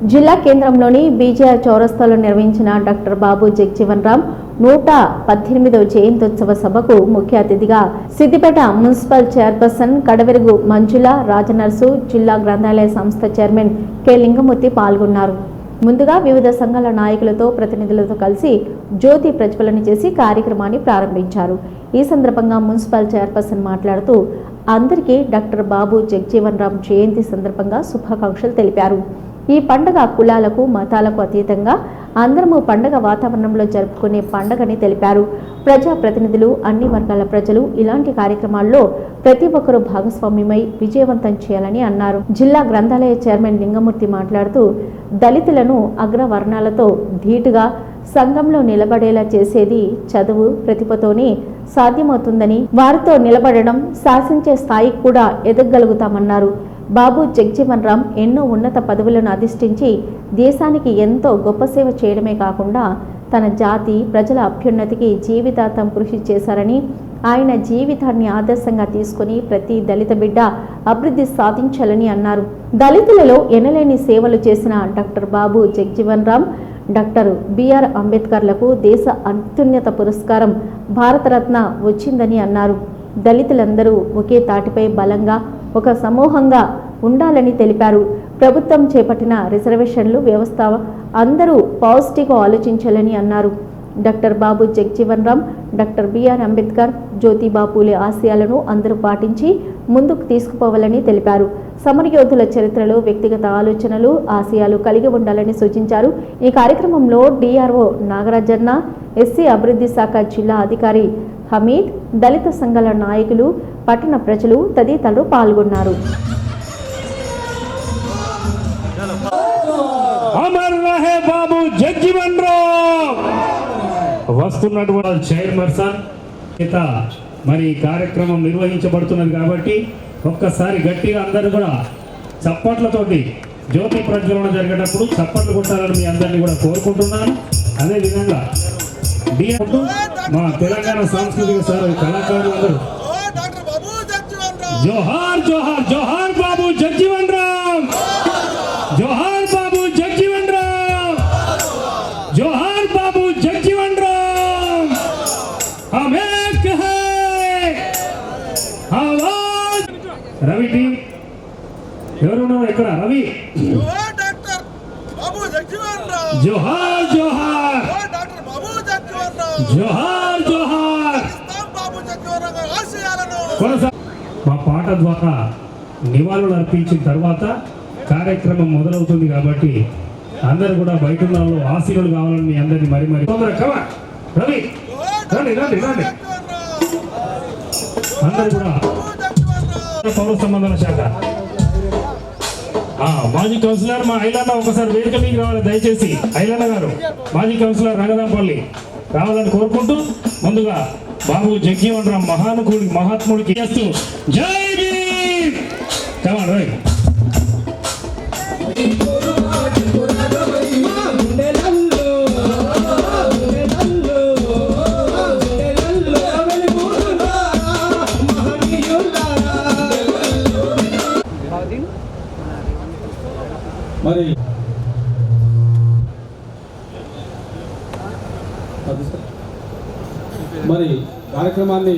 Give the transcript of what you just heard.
జిల్లా కేంద్రంలోని బీజేఆర్ చౌరస్తాలో నిర్వహించిన డాక్టర్ బాబు జగ్జీవన్ రామ్ 118వ జయంత్యోత్సవ సభకు ముఖ్య అతిథిగా సిద్దిపేట మున్సిపల్ చైర్పర్సన్ కడవెరుగు మంజుల రాజనర్సు, జిల్లా గ్రంథాలయ సంస్థ చైర్మన్ కె లింగమూర్తి పాల్గొన్నారు. ముందుగా వివిధ సంఘాల నాయకులతో ప్రతినిధులతో కలిసి జ్యోతి ప్రజ్వలన చేసి కార్యక్రమాన్ని ప్రారంభించారు. ఈ సందర్భంగా మున్సిపల్ చైర్పర్సన్ మాట్లాడుతూ అందరికీ డాక్టర్ బాబు జగ్జీవన్ రామ్ జయంతి సందర్భంగా శుభాకాంక్షలు తెలిపారు. ఈ పండుగ కులాలకు మతాలకు అతీతంగా అందరము పండుగ వాతావరణంలో జరుపుకునే పండుగని తెలిపారు. ప్రజా ప్రతినిధులు, అన్ని వర్గాల ప్రజలు ఇలాంటి కార్యక్రమాల్లో ప్రతి ఒక్కరూ భాగస్వామ్యమై విజయవంతం చేయాలని అన్నారు. జిల్లా గ్రంథాలయ చైర్మన్ లింగమూర్తి మాట్లాడుతూ దళితులను అగ్రవర్ణాలతో ధీటుగా సంఘంలో నిలబడేలా చేసేది చదువు, ప్రతిభతోనే సాధ్యమవుతుందని, వారితో నిలబడడం శాసించే స్థాయికి కూడా ఎదగగలుగుతామన్నారు. బాబు జగ్జీవన్ రామ్ ఎన్నో ఉన్నత పదవులను అధిష్ఠించి దేశానికి ఎంతో గొప్ప సేవ చేయడమే కాకుండా తన జాతి ప్రజల అభ్యున్నతికి జీవితాంతం కృషి చేశారని, ఆయన జీవితాన్ని ఆదర్శంగా తీసుకుని ప్రతి దళిత బిడ్డ అభివృద్ధి సాధించాలని అన్నారు. దళితులలో ఎనలేని సేవలు చేసిన doctor Babu Jagjivan Ram, doctor BR అంబేద్కర్లకు దేశ అత్యున్నత పురస్కారం భారతరత్న వచ్చిందని అన్నారు. దళితులందరూ ఒకే తాటిపై బలంగా ఒక సమూహంగా ఉండాలని తెలిపారు. ప్రభుత్వం చేపట్టిన రిజర్వేషన్లు వ్యవస్థ అందరూ పాజిటివ్గా ఆలోచించాలని అన్నారు. Doctor Babu Jagjivan Ram, doctor BR Ambedkar, Jyotiba Phule ఆశయాలను అందరూ పాటించి ముందుకు తీసుకుపోవాలని తెలిపారు. సమరయోధుల చరిత్రలో వ్యక్తిగత ఆలోచనలు, ఆశయాలు కలిగి ఉండాలని సూచించారు. ఈ కార్యక్రమంలో డిఆర్ఓ నాగరాజన్న, ఎస్సీ అభివృద్ధి శాఖ జిల్లా అధికారి హమీద్, దళిత సంఘాల నాయకులు, పట్టణ ప్రజలు తదితరులు పాల్గొన్నారు. అమర్ రహే బాబు జగ్జీవన్ రామ్. వస్తున్నటువంటి చైర్పర్సన్ మరి కార్యక్రమం నిర్వహించబడుతున్నది కాబట్టి ఒక్కసారి గట్టిగా అందరూ కూడా చప్పట్లతోటి జ్యోతి ప్రజ్వలన జరిగేటప్పుడు చప్పట్లు కొట్టాలని మీ అందరినీ కూడా కోరుకుంటున్నాను. అదేవిధంగా మా తెలంగాణ సాంస్కృతిక కళాకారులు అందరూ జోహార్ జోహార్ జోహార్ బాబు జగ్జీవన్ రామ్, జోహార్ బాబు జగ్జీవన్ రామ్, జోహార్ బాబు జగ్జీవన్ రామ్. हम एक हैं आवाज. రవి టీం ఎవరున్నారు ఇక్కడ? రవి. డాక్టర్ బాబు జగ్జీవన్ రామ్, జోహార్ జోహార్, డాక్టర్ బాబు జగ్జీవన్ రామ్, జోహార్ జోహార్. బాబు జగ్జీవన్ రామ్ ఆశయాలను మా పాట ద్వారా నివాళులు అర్పించిన తర్వాత కార్యక్రమం మొదలవుతుంది కాబట్టి అందరూ కూడా బయట ఉన్న వాళ్ళు ఆశీర్వాదాలు కావాలని మీ అందరినీ మరి తొందరగా రవి రండి రండి రండి. అందరూ కూడా పౌర సంబంధాల శాఖ మాజీ కౌన్సిలర్ మా ఐలన్న ఒకసారి వేదిక మీకు రావాలి దయచేసి. ఐలన్న గారు మాజీ కౌన్సిలర్ రంగదాంపల్లి రావాలని కోరుకుంటూ ముందుగా బాబు జగ్జీవన్ రామ్ మహాత్ముడికి చేస్తూ జై భీమ్. కమాన్ రైట్. మరి కార్యక్రమాన్ని